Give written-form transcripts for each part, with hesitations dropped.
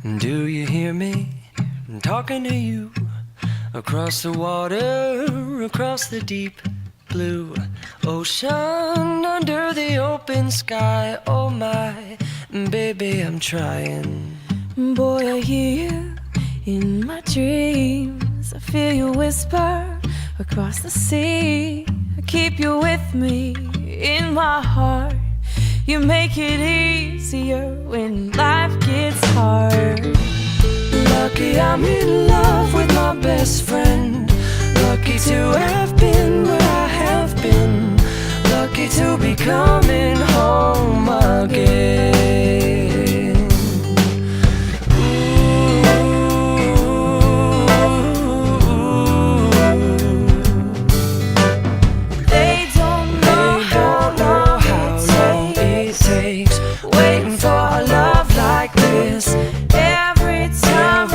Do you hear me? I'm talking to you. Across the water, across the deep blue ocean, under the open sky. Oh my, baby, I'm trying. Boy, I hear you in my dreams. I feel you whisper across the sea. I keep you with me in my heart. You make it easier when life gets hard. Lucky I'm in love with my best friend. Lucky to have been where I have been. Lucky to be coming home again. They don't know how long it takes Waiting for a love like this. every time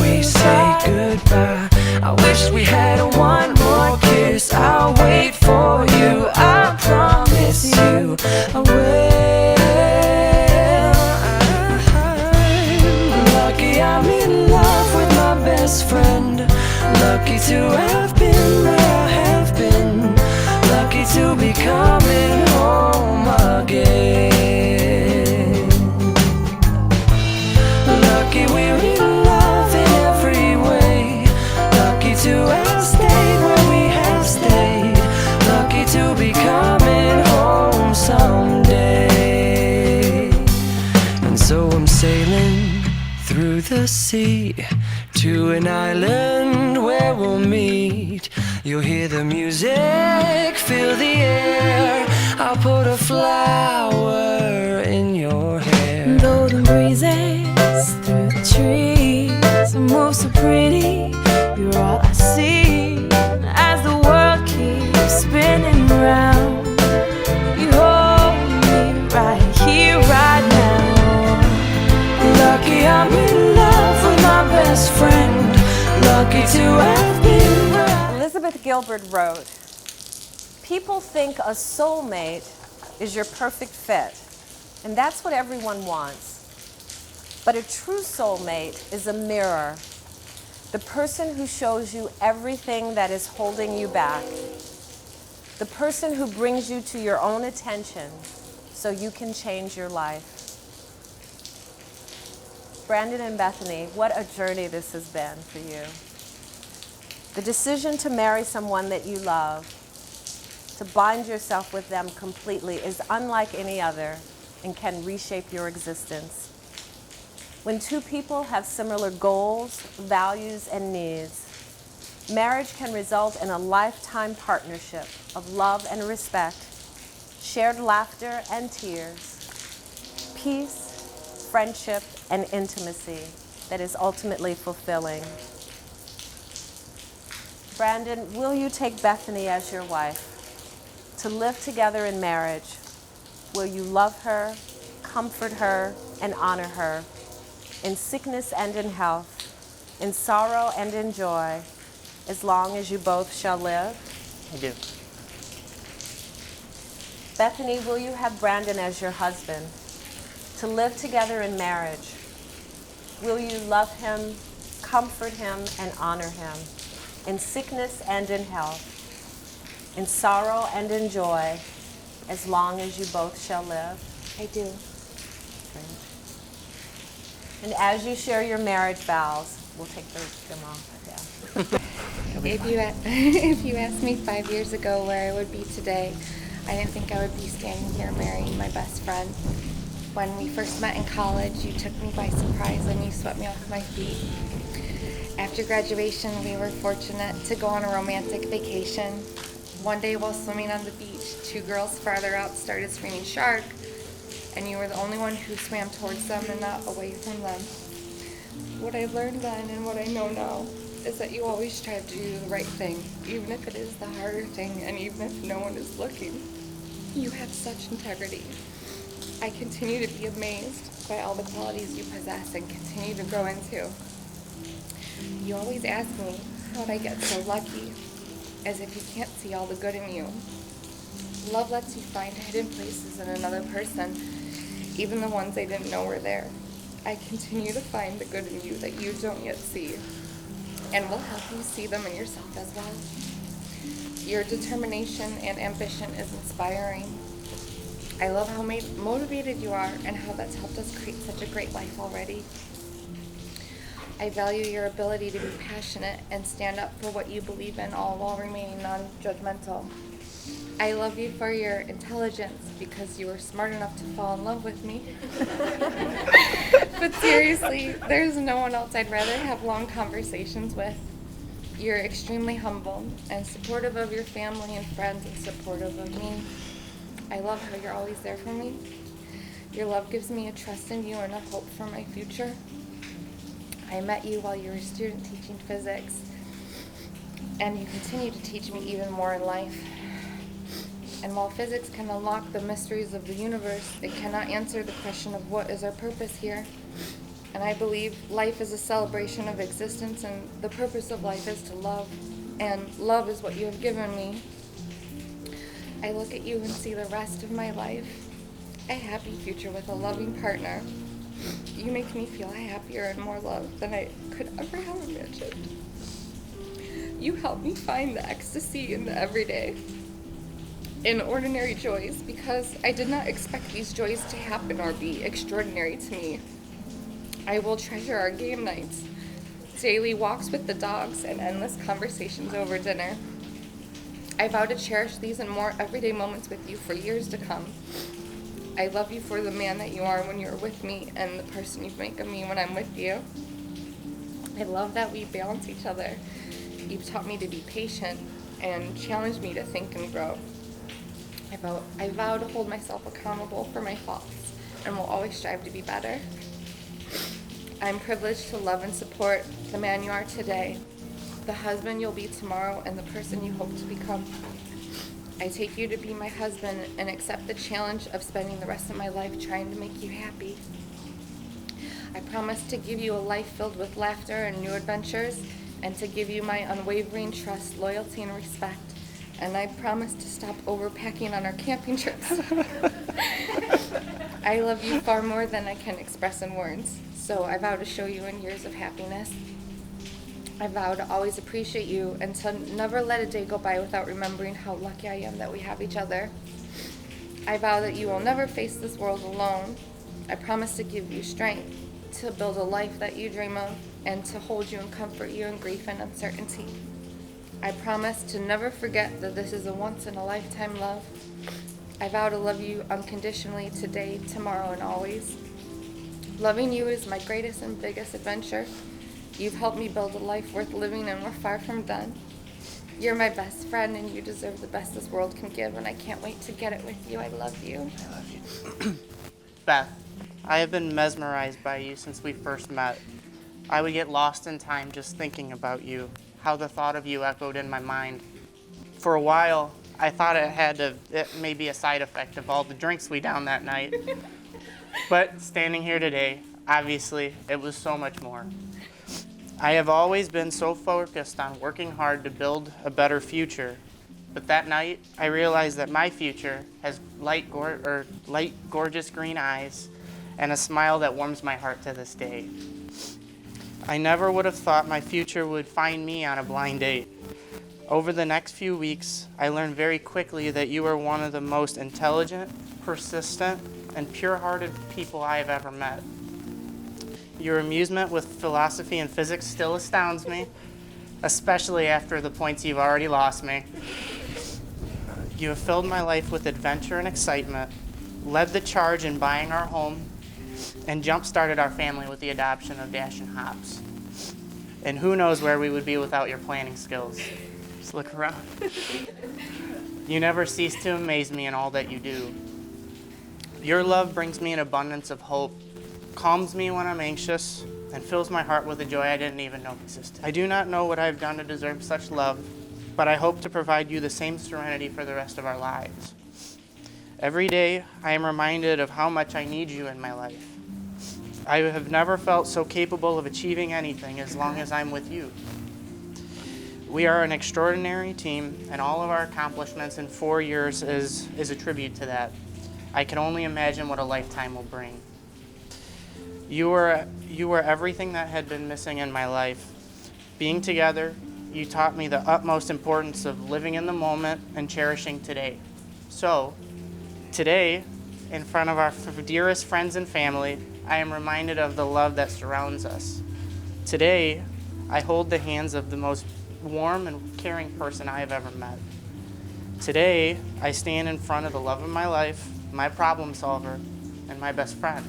We say goodbye. I wish we had one more kiss. I'll wait for you. I promise you I will. Lucky I'm in love with my best friend. Lucky to have been where I have been. Lucky to be coming home again. Lucky we're in love in every way. Lucky to have stayed where we have stayed. Lucky to be coming home someday. And so I'm sailing through the sea to an island where we'll meet. You'll hear the music, feel the air. I'll put a flower in your hair. golden breezes through the trees move so pretty. You're all I see as the world keeps spinning round. You hold me right here, right now. Lucky I'm in love with my best friend. Lucky to have been where Elizabeth Gilbert wrote, "People think a soulmate is your perfect fit, and that's what everyone wants. But a true soulmate is a mirror, the person who shows you everything that is holding you back, the person who brings you to your own attention so you can change your life." Brandon and Bethany, what a journey this has been for you. The decision to marry someone that you love, to bind yourself with them completely, is unlike any other and can reshape your existence. When two people have similar goals, values, and needs, marriage can result in a lifetime partnership of love and respect, shared laughter and tears, peace, friendship, and intimacy that is ultimately fulfilling. Brandon, will you take Bethany as your wife to live together in marriage? Will you love her, comfort her, and honor her in sickness and in health, in sorrow and in joy, as long as you both shall live? I do. Bethany, will you have Brandon as your husband to live together in marriage? Will you love him, comfort him, and honor him in sickness and in health, in sorrow and in joy, as long as you both shall live? I do. And as you share your marriage vows, we'll take them off. Yeah. If you asked me 5 years ago where I would be today, I didn't think I would be standing here marrying my best friend. When we first met in college, you took me by surprise and you swept me off my feet. After graduation, we were fortunate to go on a romantic vacation. One day while swimming on the beach, two girls farther out started screaming "shark," and you were the only one who swam towards them and not away from them. What I learned then and what I know now is that you always strive to do the right thing, even if it is the harder thing and even if no one is looking. You have such integrity. I continue to be amazed by all the qualities you possess and continue to grow into. You always ask me how'd I get so lucky, as if you can't see all the good in you. Love lets you find hidden places in another person, even the ones they didn't know were there. I continue to find the good in you that you don't yet see, and will help you see them in yourself as well. Your determination and ambition is inspiring. I love how motivated you are and how that's helped us create such a great life already. I value your ability to be passionate and stand up for what you believe in, all while remaining non-judgmental. I love you for your intelligence because you were smart enough to fall in love with me. But seriously, there's no one else I'd rather have long conversations with. You're extremely humble and supportive of your family and friends and supportive of me. I love how you're always there for me. Your love gives me a trust in you and a hope for my future. I met you while you were a student teaching physics, and you continue to teach me even more in life. And while physics can unlock the mysteries of the universe, it cannot answer the question of what is our purpose here. And I believe life is a celebration of existence, and the purpose of life is to love, and love is what you have given me. I look at you and see the rest of my life, a happy future with a loving partner. You make me feel happier and more loved than I could ever have imagined. You help me find the ecstasy in the everyday, in ordinary joys, because I did not expect these joys to happen or be extraordinary to me. I will treasure our game nights, daily walks with the dogs, and endless conversations over dinner. I vow to cherish these and more everyday moments with you for years to come. I love you for the man that you are when you're with me and the person you make of me when I'm with you. I love that we balance each other. You've taught me to be patient and challenged me to think and grow. I vow to hold myself accountable for my faults and will always strive to be better. I'm privileged to love and support the man you are today, the husband you'll be tomorrow, and the person you hope to become. I take you to be my husband and accept the challenge of spending the rest of my life trying to make you happy. I promise to give you a life filled with laughter and new adventures, and to give you my unwavering trust, loyalty, and respect. And I promise to stop overpacking on our camping trips. I love you far more than I can express in words, so I vow to show you in years of happiness. I vow to always appreciate you and to never let a day go by without remembering how lucky I am that we have each other. I vow that you will never face this world alone. I promise to give you strength to build a life that you dream of and to hold you and comfort you in grief and uncertainty. I promise to never forget that this is a once-in-a-lifetime love. I vow to love you unconditionally today, tomorrow, and always. Loving you is my greatest and biggest adventure. You've helped me build a life worth living, and we're far from done. You're my best friend, and you deserve the best this world can give, and I can't wait to get it with you. I love you. I love you. Beth, I have been mesmerized by you since we first met. I would get lost in time just thinking about you, how the thought of you echoed in my mind. For a while, I thought it may be a side effect of all the drinks we downed that night. But standing here today, obviously, it was so much more. I have always been so focused on working hard to build a better future, but that night I realized that my future has light, gorgeous green eyes and a smile that warms my heart to this day. I never would have thought my future would find me on a blind date. Over the next few weeks, I learned very quickly that you are one of the most intelligent, persistent, and pure-hearted people I have ever met. Your amusement with philosophy and physics still astounds me, especially after the points you've already lost me. You have filled my life with adventure and excitement, led the charge in buying our home, and jump-started our family with the adoption of Dash and Hops. And who knows where we would be without your planning skills. Just look around. You never cease to amaze me in all that you do. Your love brings me an abundance of hope, calms me when I'm anxious, and fills my heart with a joy I didn't even know existed. I do not know what I have done to deserve such love, but I hope to provide you the same serenity for the rest of our lives. Every day, I am reminded of how much I need you in my life. I have never felt so capable of achieving anything as long as I'm with you. We are an extraordinary team, and all of our accomplishments in 4 years is a tribute to that. I can only imagine what a lifetime will bring. You were everything that had been missing in my life. Being together, you taught me the utmost importance of living in the moment and cherishing today. So, today, in front of our dearest friends and family, I am reminded of the love that surrounds us. Today, I hold the hands of the most warm and caring person I have ever met. Today, I stand in front of the love of my life, my problem solver, and my best friend.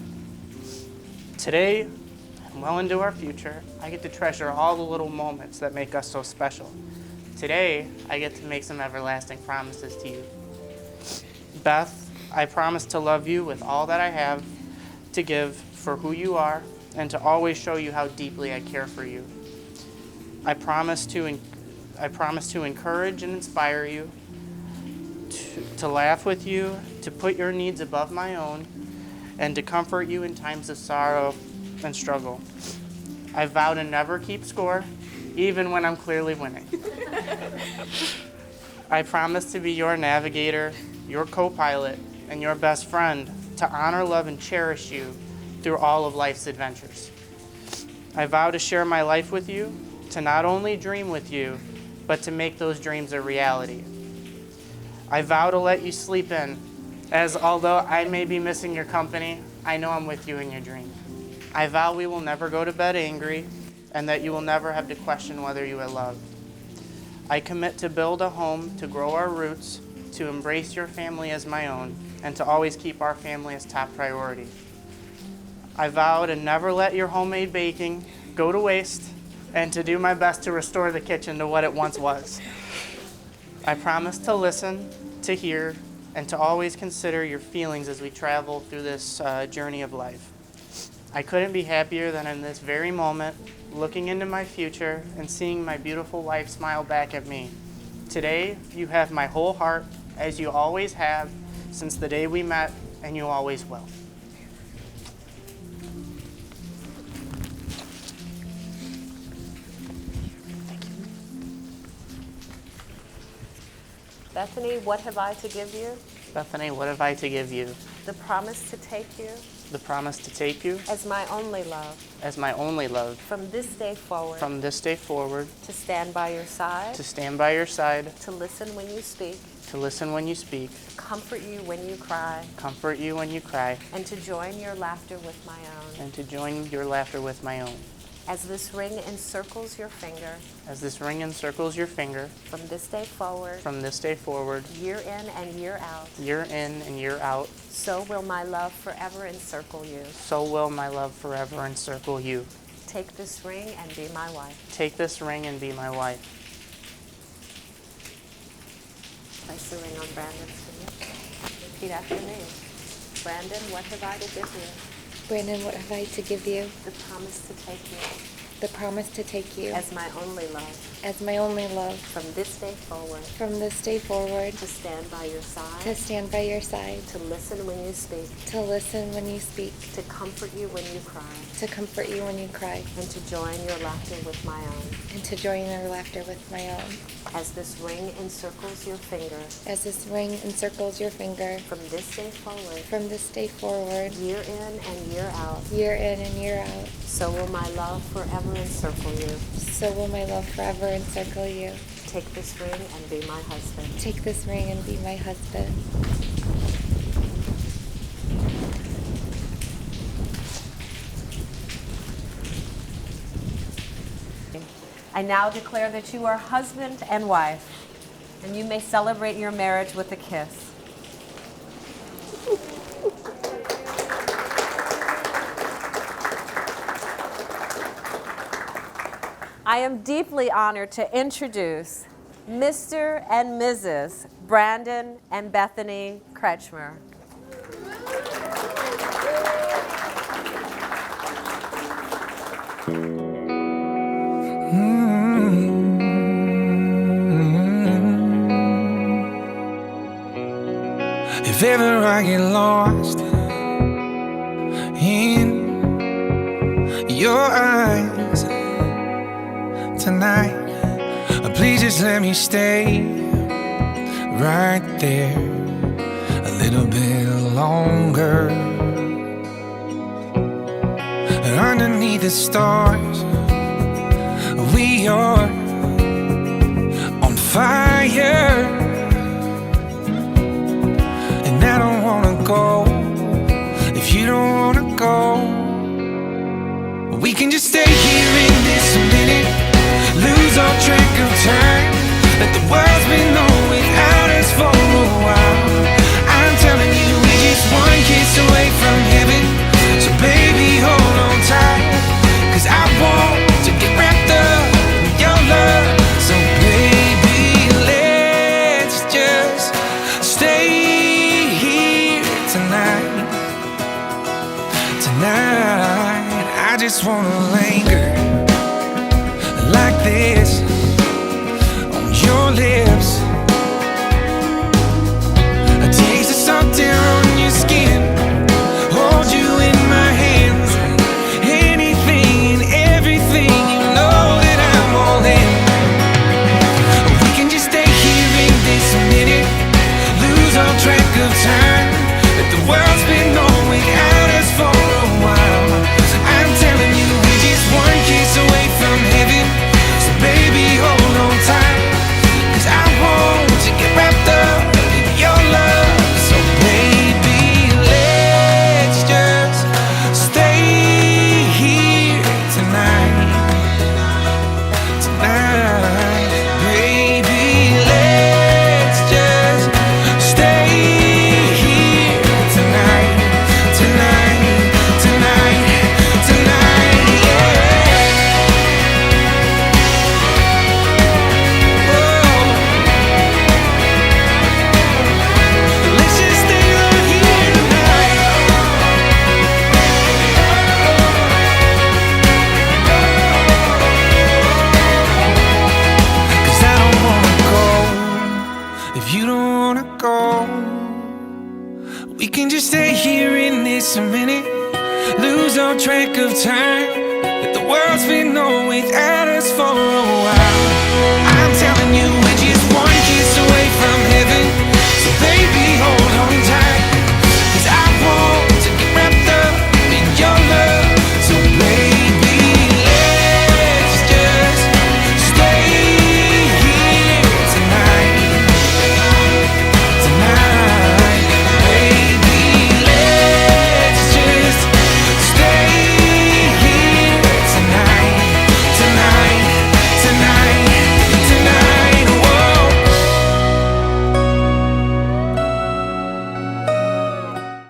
Today, and well into our future, I get to treasure all the little moments that make us so special. Today, I get to make some everlasting promises to you. Beth, I promise to love you with all that I have to give for who you are and to always show you how deeply I care for you. I promise to encourage and inspire you, to laugh with you, to put your needs above my own, and to comfort you in times of sorrow and struggle. I vow to never keep score, even when I'm clearly winning. I promise to be your navigator, your co-pilot, and your best friend, to honor, love, and cherish you through all of life's adventures. I vow to share my life with you, to not only dream with you, but to make those dreams a reality. I vow to let you sleep in, as although I may be missing your company, I know I'm with you in your dream. I vow we will never go to bed angry, and that you will never have to question whether you are loved. I commit to build a home, to grow our roots, to embrace your family as my own, and to always keep our family as top priority. I vow to never let your homemade baking go to waste, and to do my best to restore the kitchen to what it once was. I promise to listen, to hear, and to always consider your feelings as we travel through this journey of life. I couldn't be happier than in this very moment, looking into my future and seeing my beautiful wife smile back at me. Today, you have my whole heart, as you always have, since the day we met, and you always will. Bethany, what have I to give you? Bethany, what have I to give you? The promise to take you The promise to take you as my only love. as my only love. From this day forward. From this day forward, To stand by your side. to stand by your side, To listen when you speak. to listen when you speak, To comfort you when you cry. comfort you when you cry, And to join your laughter with my own. and to join your laughter with my own. As this ring encircles your finger. As this ring encircles your finger, From this day forward. from this day forward, Year in and year out. year in and year out, So will my love forever encircle you. so will my love forever encircle you. Take this ring and be my wife. Take this ring and be my wife. Place the ring on Brandon's finger. Repeat after me. Brandon, what have I to give you? Brandon, what have I to give you? The promise to take you The promise to take you as my only love. as my only love. From this day forward. From this day forward, To stand by your side. to stand by your side, To listen when you speak. to listen when you speak, To comfort you when you cry. to comfort you when you cry, And to join your laughter with my own. and to join your laughter with my own. As this ring encircles your finger. As this ring encircles your finger, From this day forward. from this day forward, Year in and year out. year in and year out, So will my love forever encircle you. so will my love forever encircle you. Take this ring and be my husband. Take this ring and be my husband. I now declare that you are husband and wife, and you may celebrate your marriage with a kiss. I am deeply honored to introduce Mr. and Mrs. Brandon and Bethany Kretschmer. If ever I get lost in your eyes tonight, please just let me stay right there a little bit longer. underneath the stars. We are on fire, and I don't wanna go if you don't wanna go. We can just stay here in this minute, lose all track of time. Let the world spin on without us for a while. I'm telling you, we're just one kiss away from heaven. So baby, hold on tight, 'cause I want to get wrapped up in your love. So baby, let's just stay here tonight. Tonight, I just wanna linger like this on your lips. A taste of salt air on your skin, hold you in my hands. Anything and everything, you know that I'm all in. We can just stay here in this minute, lose all track of time. Let the world spin on without us for a while. I'm telling you, we're just one kiss away from heaven. So baby, hold on tight, 'cause I want to get wrapped up in your love. So baby, let's just stay here tonight. Tonight, baby, let's just stay here tonight. Tonight, tonight, tonight, yeah. Oh, let's just stay right here tonight. 'Cause I don't wanna go if you don't wanna go. We can just stay here in this minute, lose all track of time. Let the world spin on without us for a while. I'm telling you,